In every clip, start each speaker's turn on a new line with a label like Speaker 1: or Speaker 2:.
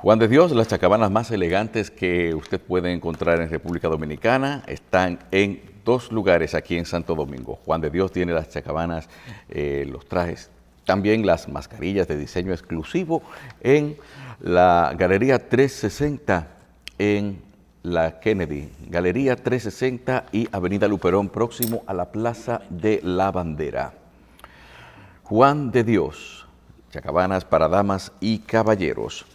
Speaker 1: Juan de Dios, las chacabanas más elegantes que usted puede encontrar en República Dominicana están en dos lugares aquí en Santo Domingo. Juan de Dios tiene las chacabanas, los trajes, también las mascarillas de diseño exclusivo en la Galería 360 en la Kennedy. Galería 360 y Avenida Luperón, próximo a la Plaza de la Bandera. Juan de Dios, chacabanas para damas y caballeros.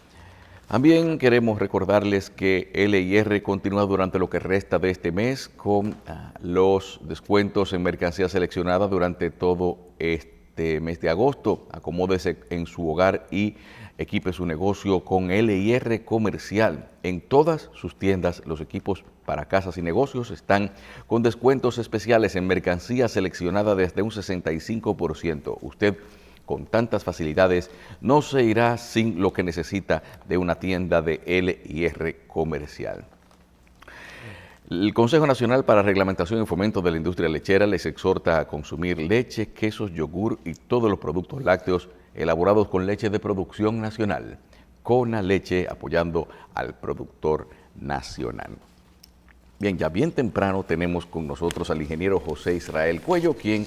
Speaker 1: También queremos recordarles que L&R continúa durante lo que resta de este mes con los descuentos en mercancía seleccionada durante todo este mes de agosto. Acomódese en su hogar y equipe su negocio con L&R Comercial. En todas sus tiendas, los equipos para casas y negocios están con descuentos especiales en mercancía seleccionada desde un 65%. Usted, con tantas facilidades, no se irá sin lo que necesita de una tienda de L&R Comercial. El Consejo Nacional para Reglamentación y Fomento de la Industria Lechera les exhorta a consumir leche, quesos, yogur y todos los productos lácteos elaborados con leche de producción nacional. Cona Leche, apoyando al productor nacional. Bien, ya bien temprano tenemos con nosotros al ingeniero José Israel Cuello, quien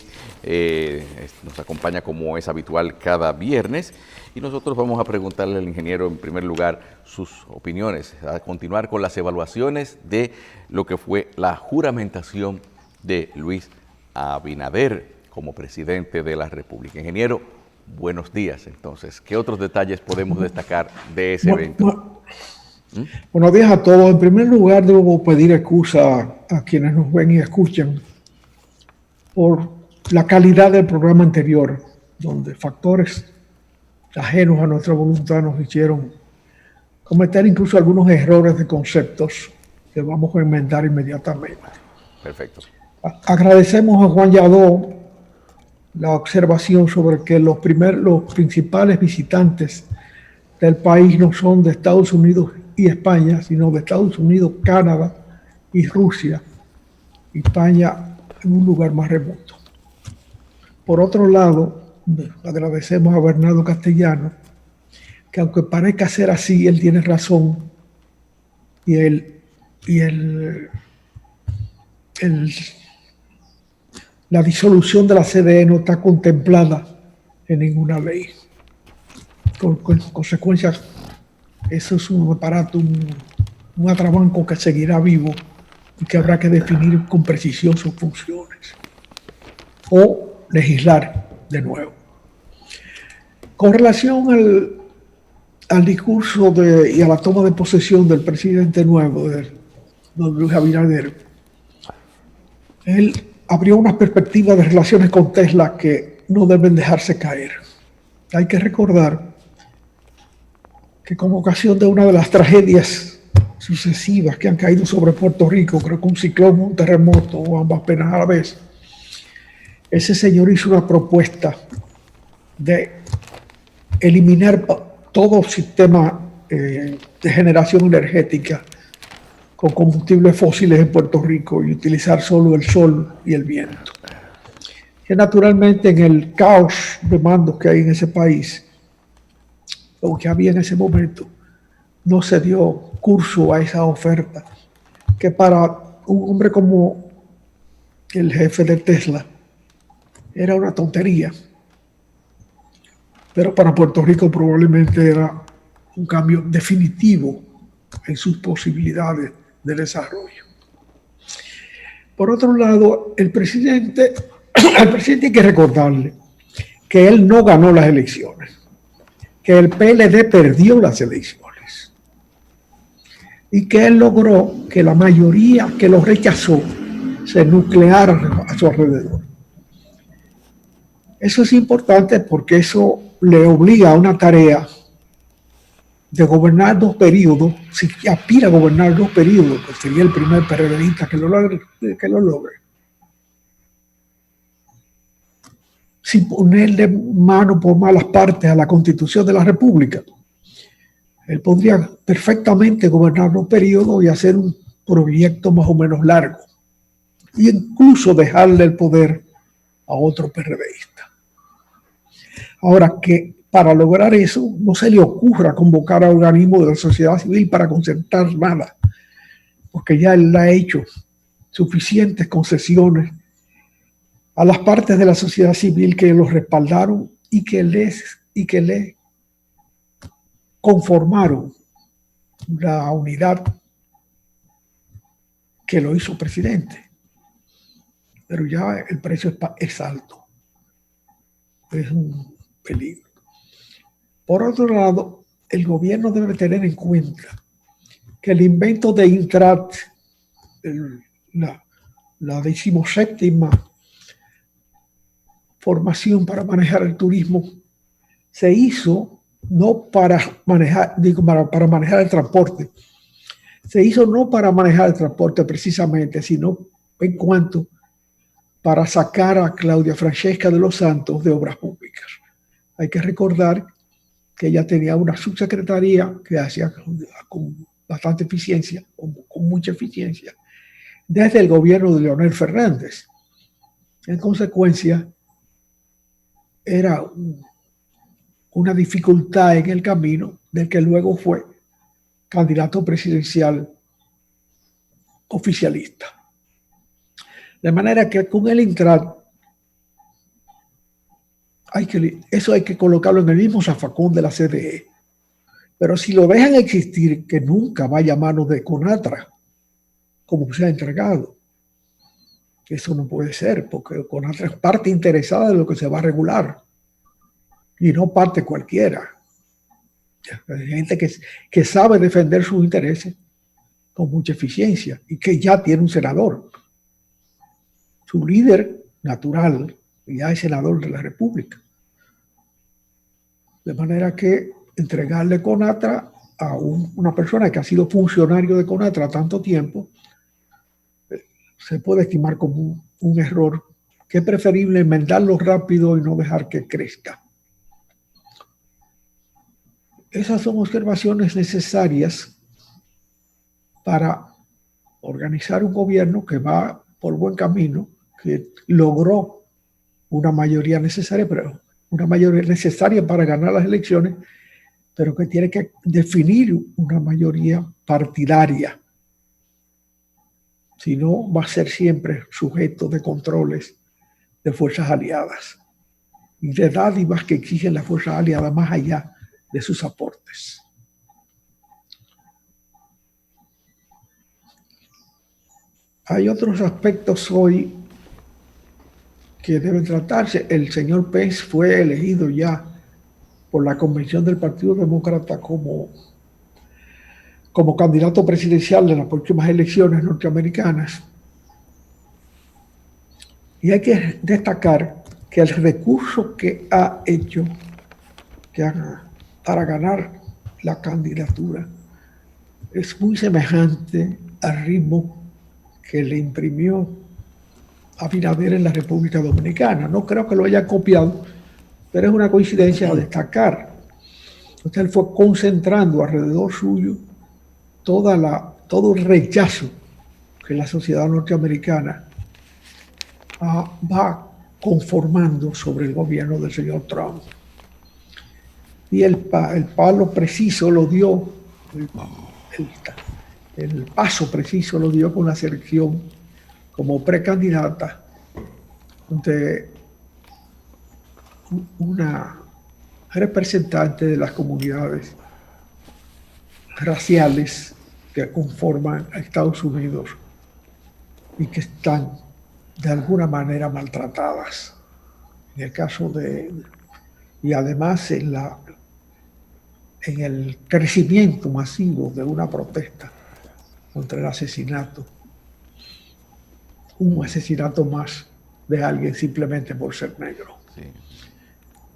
Speaker 1: nos acompaña como es habitual cada viernes. Y nosotros vamos a preguntarle al ingeniero en primer lugar sus opiniones, a continuar con las evaluaciones de lo que fue la juramentación de Luis Abinader como presidente de la República. Ingeniero, buenos días. Entonces, ¿qué otros detalles podemos destacar de ese evento?
Speaker 2: Buenos días a todos. En primer lugar, debo pedir excusa a quienes nos ven y escuchan por la calidad del programa anterior, donde factores ajenos a nuestra voluntad nos hicieron cometer incluso algunos errores de conceptos que vamos a enmendar inmediatamente.
Speaker 1: Perfecto.
Speaker 2: Agradecemos a Juan Yadó la observación sobre que los principales visitantes del país no son de Estados Unidos y España, sino de Estados Unidos, Canadá y Rusia. España en un lugar más remoto. Por otro lado, agradecemos a Bernardo Castellano, que aunque parezca ser así, él tiene razón y la disolución de la CDE no está contemplada en ninguna ley. Con consecuencias, eso es un aparato, un atrabanco que seguirá vivo y que habrá que definir con precisión sus funciones o legislar de nuevo. Con relación al discurso y a la toma de posesión del presidente nuevo, de Luis Abinader, él abrió unas perspectivas de relaciones con Tesla que no deben dejarse caer. Hay que recordar que con ocasión de una de las tragedias sucesivas que han caído sobre Puerto Rico, creo que un ciclón, un terremoto o ambas penas a la vez, ese señor hizo una propuesta de eliminar todo sistema de generación energética con combustibles fósiles en Puerto Rico y utilizar solo el sol y el viento. Que naturalmente en el caos de mandos que hay en ese país, o que había en ese momento, no se dio curso a esa oferta, que para un hombre como el jefe de Tesla era una tontería, pero para Puerto Rico probablemente era un cambio definitivo en sus posibilidades de desarrollo. Por otro lado, al presidente hay que recordarle que él no ganó las elecciones, que el PLD perdió las elecciones y que él logró que la mayoría que lo rechazó se nucleara a su alrededor. Eso es importante porque eso le obliga a una tarea de gobernar 2 periodos, si aspira a gobernar 2 periodos, pues sería el primer PRDista que lo logre. Sin ponerle mano por malas partes a la Constitución de la República. Él podría perfectamente gobernar 2 periodos y hacer un proyecto más o menos largo. E incluso dejarle el poder a otro PRDista. Ahora, que para lograr eso, no se le ocurra convocar a organismos de la sociedad civil para concertar nada, porque ya él ha hecho suficientes concesiones a las partes de la sociedad civil que los respaldaron y que le conformaron la unidad que lo hizo presidente. Pero ya el precio es alto. Es un peligro. Por otro lado, el gobierno debe tener en cuenta que el invento de Intrat, la 17ª formación para manejar el turismo, se hizo no para manejar, para manejar el transporte. Se hizo no para manejar el transporte precisamente, sino en cuanto para sacar a Claudia Francesca de los Santos de Obras Públicas. Hay que recordar que ella tenía una subsecretaría que hacía con bastante eficiencia, con mucha eficiencia, desde el gobierno de Leonel Fernández. En consecuencia, era una dificultad en el camino del que luego fue candidato presidencial oficialista. De manera que con el Intrat, eso hay que colocarlo en el mismo zafacón de la CDE. Pero si lo dejan existir, que nunca vaya a manos de CONATRA, como se ha entregado. Eso no puede ser, porque CONATRA es parte interesada de lo que se va a regular, y no parte cualquiera. Hay gente que sabe defender sus intereses con mucha eficiencia y que ya tiene un senador. Su líder natural ya es senador de la República. De manera que entregarle CONATRA a una persona que ha sido funcionario de CONATRA tanto tiempo se puede estimar como un error, que es preferible enmendarlo rápido y no dejar que crezca. Esas son observaciones necesarias para organizar un gobierno que va por buen camino, que logró una mayoría necesaria, pero una mayoría necesaria para ganar las elecciones, pero que tiene que definir una mayoría partidaria. Si no, va a ser siempre sujeto de controles de fuerzas aliadas y de dádivas que exigen las fuerzas aliadas más allá de sus aportes. Hay otros aspectos hoy que deben tratarse. El señor Pence fue elegido ya por la convención del Partido Demócrata como candidato presidencial de las próximas elecciones norteamericanas. Y hay que destacar que el recurso que ha hecho para ganar la candidatura es muy semejante al ritmo que le imprimió Abinader en la República Dominicana. No creo que lo haya copiado, pero es una coincidencia a destacar. Entonces él fue concentrando alrededor suyo todo el rechazo que la sociedad norteamericana va conformando sobre el gobierno del señor Trump. Y el palo preciso lo dio, el paso preciso lo dio con la selección como precandidata de una representante de las comunidades raciales que conforman a Estados Unidos y que están de alguna manera maltratadas. En el caso y además en el crecimiento masivo de una protesta contra el asesinato, un asesinato más de alguien simplemente por ser negro.
Speaker 1: Sí.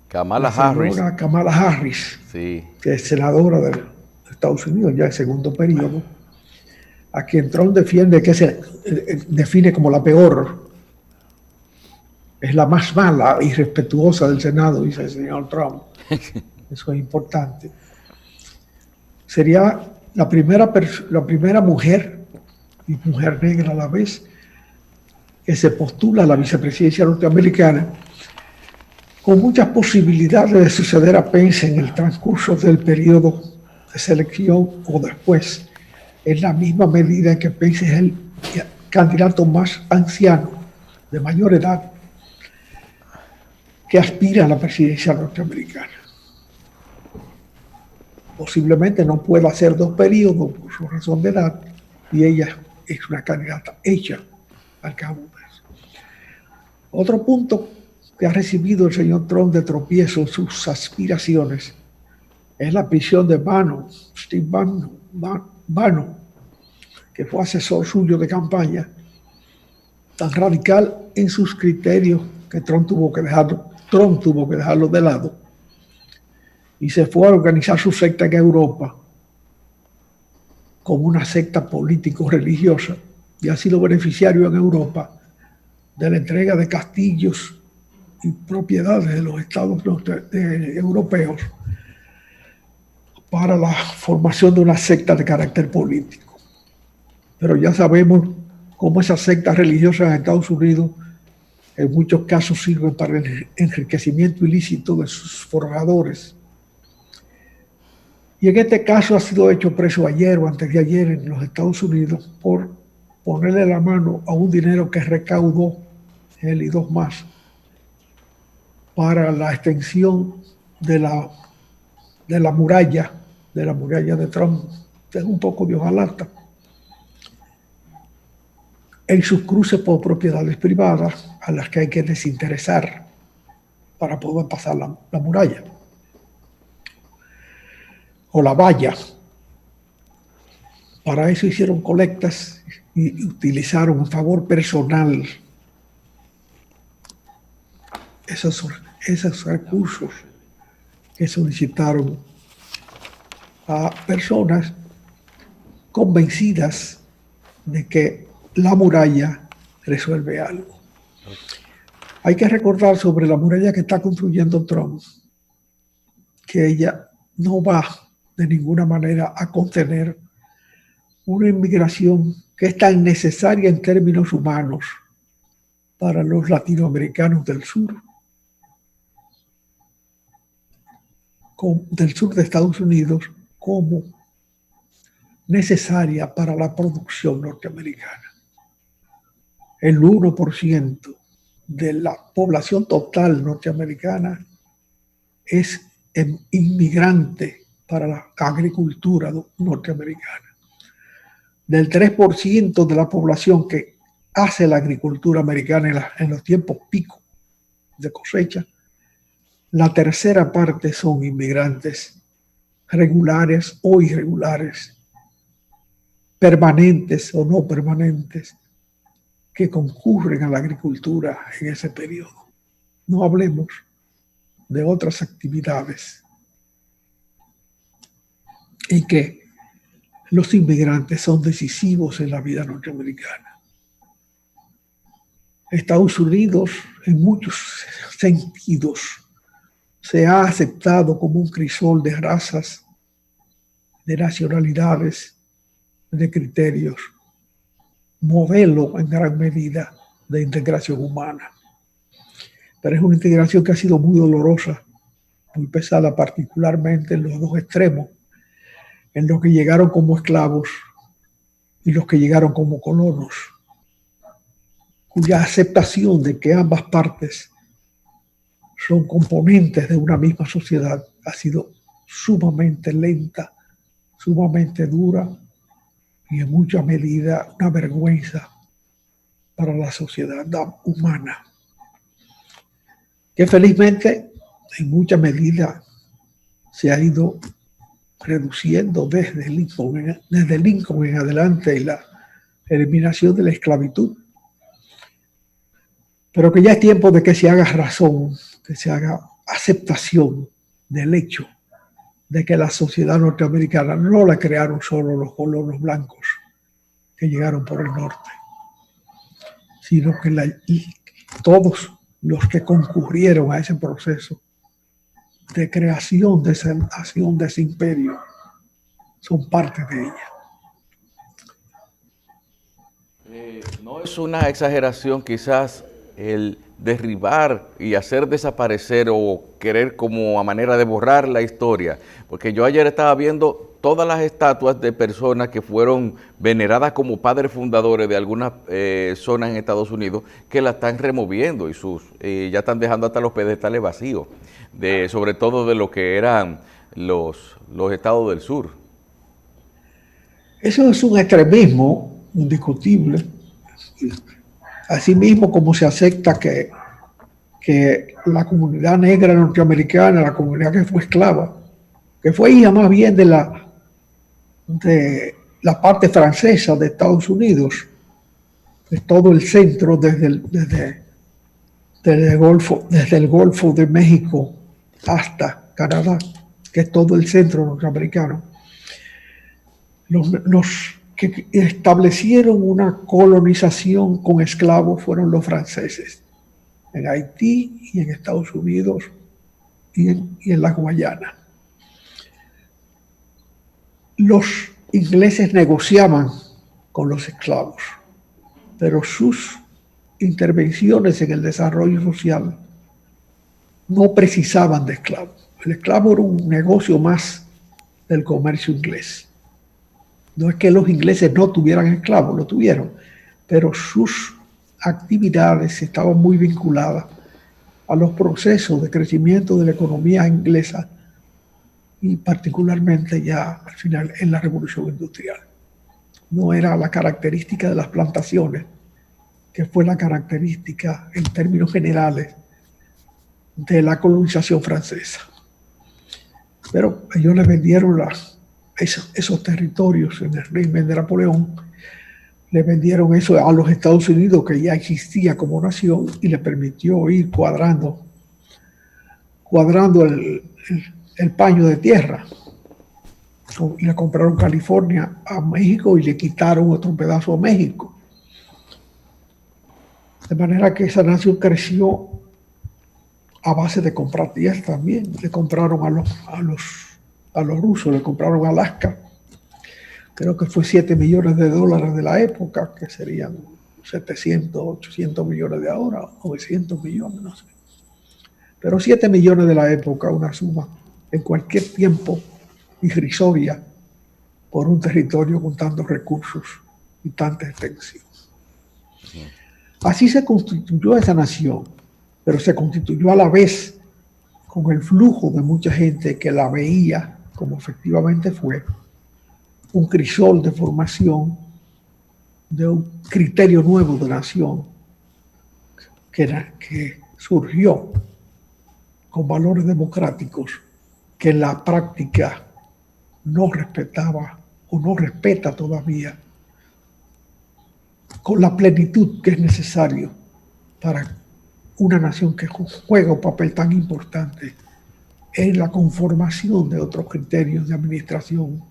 Speaker 1: Kamala Harris,
Speaker 2: sí, que es senadora de Estados Unidos ya en segundo periodo, a quien Trump defiende, que se define como la peor, es la más mala y irrespetuosa del Senado, dice el señor Trump. Eso es importante. Sería la primera mujer, y mujer negra a la vez, que se postula a la vicepresidencia norteamericana, con muchas posibilidades de suceder a Pence en el transcurso del periodo de selección o después, en la misma medida en que Pence es el candidato más anciano, de mayor edad, que aspira a la presidencia norteamericana. Posiblemente no pueda hacer 2 periodos por su razón de edad, y ella es una candidata hecha al cabo de eso. Otro punto que ha recibido el señor Trump de tropiezo en sus aspiraciones es la prisión de Steve Bannon, que fue asesor suyo de campaña, tan radical en sus criterios que Trump tuvo que dejarlo de lado y se fue a organizar su secta en Europa como una secta político-religiosa, y ha sido beneficiario en Europa de la entrega de castillos y propiedades de los estados europeos para la formación de una secta de carácter político. Pero ya sabemos cómo esas sectas religiosas en Estados Unidos en muchos casos sirven para el enriquecimiento ilícito de sus forjadores. Y en este caso ha sido hecho preso ayer o antes de ayer en los Estados Unidos por ponerle la mano a un dinero que recaudó él y 2 más para la extensión de la muralla de Trump, que es un poco de hojalata, en sus cruces por propiedades privadas a las que hay que desinteresar para poder pasar la muralla o la valla. Para eso hicieron colectas y utilizaron en favor personal esos recursos que solicitaron a personas convencidas de que la muralla resuelve algo. Hay que recordar sobre la muralla que está construyendo Trump, que ella no va de ninguna manera a contener una inmigración que es tan necesaria en términos humanos para los latinoamericanos del sur de Estados Unidos, como necesaria para la producción norteamericana. El 1% de la población total norteamericana es inmigrante para la agricultura norteamericana. Del 3% de la población que hace la agricultura americana en los tiempos pico de cosecha, la tercera parte son inmigrantes regulares o irregulares, permanentes o no permanentes, que concurren a la agricultura en ese periodo. No hablemos de otras actividades en que los inmigrantes son decisivos en la vida norteamericana. Estados Unidos, en muchos sentidos, se ha aceptado como un crisol de razas, de nacionalidades, de criterios, modelo en gran medida de integración humana. Pero es una integración que ha sido muy dolorosa, muy pesada, particularmente en los 2 extremos, en los que llegaron como esclavos y los que llegaron como colonos, cuya aceptación de que ambas partes son componentes de una misma sociedad ha sido sumamente lenta, sumamente dura y en mucha medida una vergüenza para la sociedad humana, que felizmente en mucha medida se ha ido reduciendo desde Lincoln en adelante y la eliminación de la esclavitud, pero que ya es tiempo de que se haga razón, que se haga aceptación del hecho de que la sociedad norteamericana no la crearon solo los colonos blancos que llegaron por el norte, sino que todos los que concurrieron a ese proceso de creación de esa nación, de ese imperio, son parte de ella.
Speaker 1: No es una exageración quizás el derribar y hacer desaparecer o querer como a manera de borrar la historia. Porque yo ayer estaba viendo todas las estatuas de personas que fueron veneradas como padres fundadores de algunas zonas en Estados Unidos, que la están removiendo y ya están dejando hasta los pedestales vacíos, sobre todo de lo que eran los estados del sur.
Speaker 2: Eso es un extremismo indiscutible. Asimismo, como se acepta que la comunidad negra norteamericana, la comunidad que fue esclava, que fue hija más bien de la parte francesa de Estados Unidos, de todo el centro desde el Golfo de México hasta Canadá, que es todo el centro norteamericano. Los que establecieron una colonización con esclavos fueron los franceses, en Haití y en Estados Unidos y en la Guayana. Los ingleses negociaban con los esclavos, pero sus intervenciones en el desarrollo social no precisaban de esclavos. El esclavo era un negocio más del comercio inglés. No es que los ingleses no tuvieran esclavos, lo tuvieron, pero sus actividades estaban muy vinculadas a los procesos de crecimiento de la economía inglesa y particularmente ya al final en la Revolución Industrial. No era la característica de las plantaciones, que fue la característica en términos generales de la colonización francesa. Pero ellos le vendieron esos territorios en el régimen de Napoleón, le vendieron eso a los Estados Unidos, que ya existía como nación, y le permitió ir cuadrando el paño de tierra. Y le compraron California a México y le quitaron otro pedazo a México. De manera que esa nación creció a base de comprar tierra también. Le compraron a los rusos, le compraron Alaska. Creo que fue $7 millones de la época, que serían 700, 800 millones de ahora, 900 millones, no sé. Pero 7 millones de la época, una suma en cualquier tiempo irrisoria por un territorio con tantos recursos y tanta extensión. Así se constituyó esa nación, pero se constituyó a la vez con el flujo de mucha gente que la veía como efectivamente fue, un crisol de formación de un criterio nuevo de nación que surgió con valores democráticos que en la práctica no respetaba o no respeta todavía con la plenitud que es necesario para una nación que juega un papel tan importante en la conformación de otros criterios de administración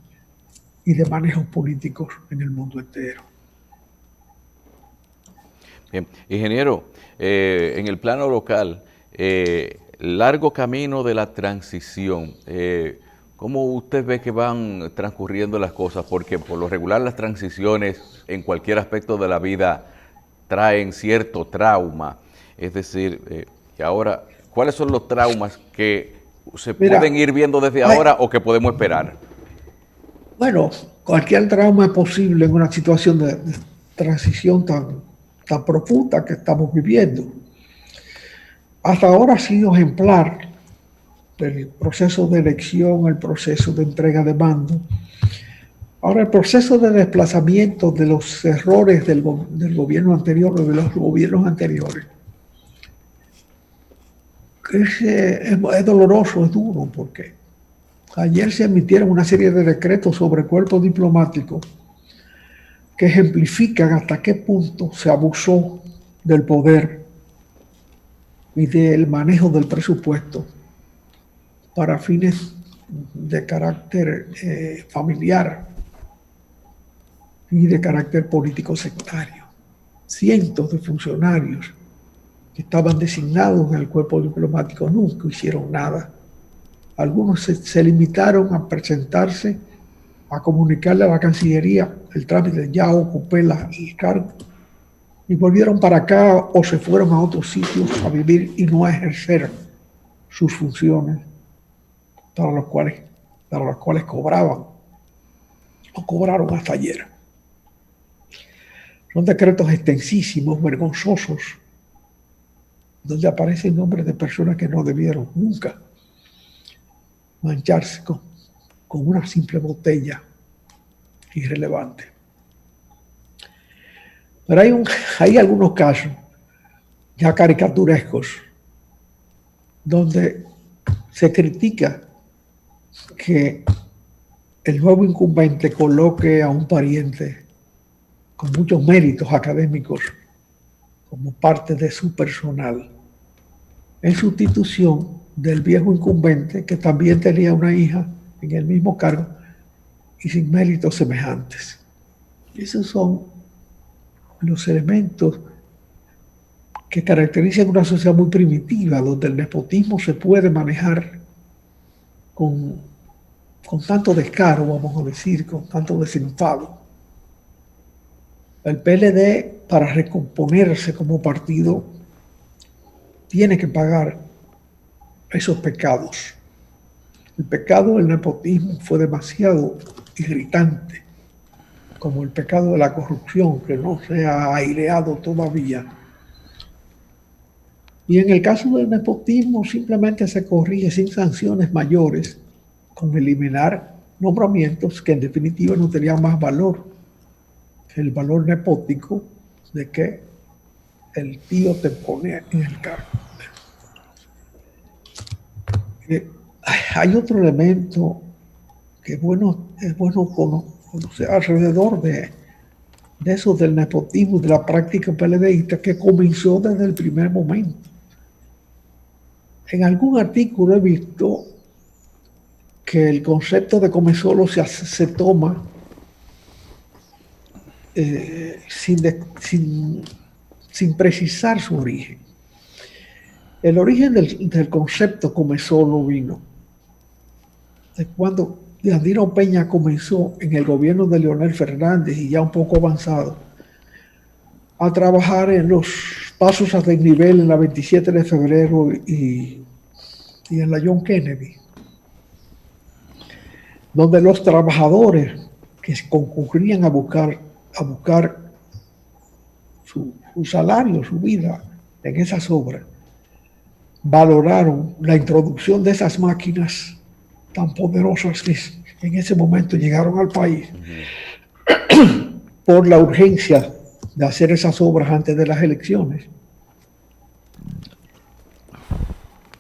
Speaker 2: y de manejos políticos en el mundo entero.
Speaker 1: Bien, ingeniero, en el plano local, largo camino de la transición, ¿cómo usted ve que van transcurriendo las cosas? Porque por lo regular las transiciones en cualquier aspecto de la vida traen cierto trauma. Es decir, y ahora, ¿cuáles son los traumas que se pueden ir viendo desde ahora o que podemos esperar?
Speaker 2: Bueno, cualquier trauma es posible en una situación de transición tan profunda que estamos viviendo. Hasta ahora ha sido ejemplar el proceso de elección, el proceso de entrega de mando. Ahora, el proceso de desplazamiento de los errores del gobierno anterior o de los gobiernos anteriores es doloroso, es duro, porque ayer se emitieron una serie de decretos sobre cuerpos diplomáticos que ejemplifican hasta qué punto se abusó del poder y del manejo del presupuesto para fines de carácter familiar y de carácter político sectario. Cientos de funcionarios que estaban designados en el cuerpo diplomático nunca hicieron nada. Algunos se limitaron a presentarse, a comunicarle a la Cancillería el trámite, ya ocupé el cargo, y volvieron para acá o se fueron a otros sitios a vivir y no a ejercer sus funciones para las cuales cobraban o cobraron hasta ayer. Son decretos extensísimos, vergonzosos, donde aparecen nombres de personas que no debieron nunca mancharse con una simple botella irrelevante. Pero hay algunos casos ya caricaturescos donde se critica que el nuevo incumbente coloque a un pariente con muchos méritos académicos como parte de su personal en sustitución del viejo incumbente que también tenía una hija en el mismo cargo y sin méritos semejantes. Esos son los elementos que caracterizan una sociedad muy primitiva, donde el nepotismo se puede manejar con tanto descaro, vamos a decir, con tanto desenfado. El PLD, para recomponerse como partido, tiene que pagar esos pecados. El pecado del nepotismo fue demasiado irritante, como el pecado de la corrupción, que no se ha aireado todavía. Y en el caso del nepotismo simplemente se corrige sin sanciones mayores, con eliminar nombramientos que en definitiva no tenían más valor que el valor nepótico de que el tío te pone en el cargo. Hay otro elemento que es bueno conocer alrededor de eso del nepotismo y de la práctica PLDista, que comenzó desde el primer momento. En algún artículo he visto que el concepto de comensolo se toma sin precisar su origen. El origen del concepto comensolo vino de cuando Andino Peña comenzó en el gobierno de Leonel Fernández y ya un poco avanzado a trabajar en los pasos a desnivel en la 27 de febrero y en la John Kennedy, donde los trabajadores que concurrían a buscar su salario, su vida en esas obras, valoraron la introducción de esas máquinas tan poderosas que en ese momento llegaron al país por la urgencia de hacer esas obras antes de las elecciones.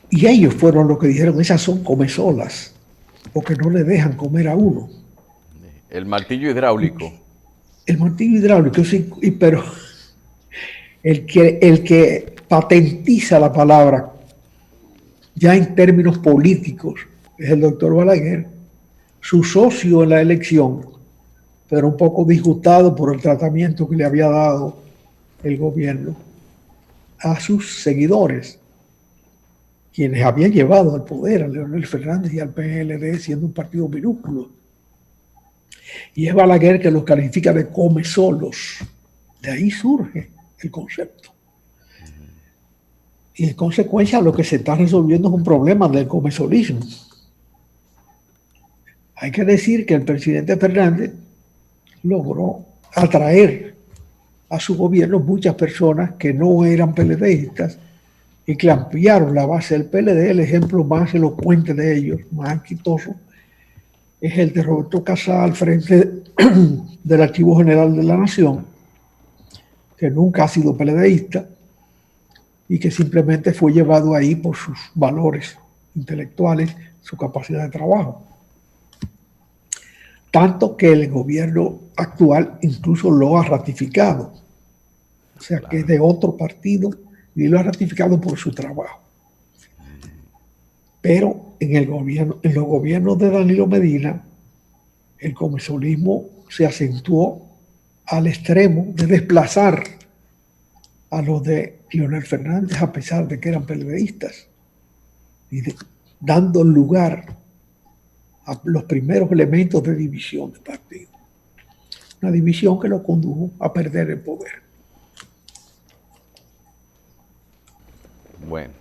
Speaker 2: Y ellos fueron los que dijeron, esas son comezolas, porque no le dejan comer a uno.
Speaker 1: El martillo hidráulico.
Speaker 2: El martillo hidráulico, sí, pero el que patentiza la palabra ya en términos políticos es el doctor Balaguer, su socio en la elección, pero un poco disgustado por el tratamiento que le había dado el gobierno a sus seguidores, quienes habían llevado al poder a Leonel Fernández y al PLD siendo un partido minúsculo. Y es Balaguer que los califica de comezolos. De ahí surge el concepto. Y en consecuencia lo que se está resolviendo es un problema del comezolismo. Hay que decir que el presidente Fernández logró atraer a su gobierno muchas personas que no eran PLDistas y que ampliaron la base del PLD. El ejemplo más elocuente de ellos, más exitoso, es el de Roberto Casal al frente del Archivo General de la Nación, que nunca ha sido PLDista y que simplemente fue llevado ahí por sus valores intelectuales, su capacidad de trabajo. Tanto que el gobierno actual incluso lo ha ratificado. O sea, que es de otro partido y lo ha ratificado por su trabajo. Pero en los gobiernos de Danilo Medina, el comezolismo se acentuó al extremo de desplazar a los de Leonel Fernández, a pesar de que eran PLDistas, y dando lugar a los primeros elementos de división del partido. Una división que lo condujo a perder el poder.
Speaker 1: Bueno,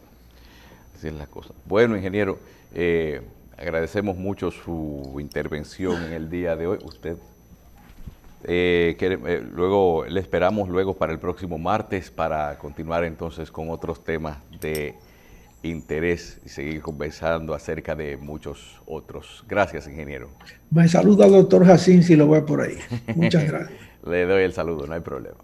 Speaker 1: así es la cosa. Bueno, ingeniero, agradecemos mucho su intervención en el día de hoy. Usted, luego le esperamos luego para el próximo martes para continuar entonces con otros temas de interés y seguir conversando acerca de muchos otros. Gracias, ingeniero.
Speaker 2: Me saluda doctor Jacín si lo ve por ahí. Muchas gracias.
Speaker 1: Le doy el saludo, no hay problema.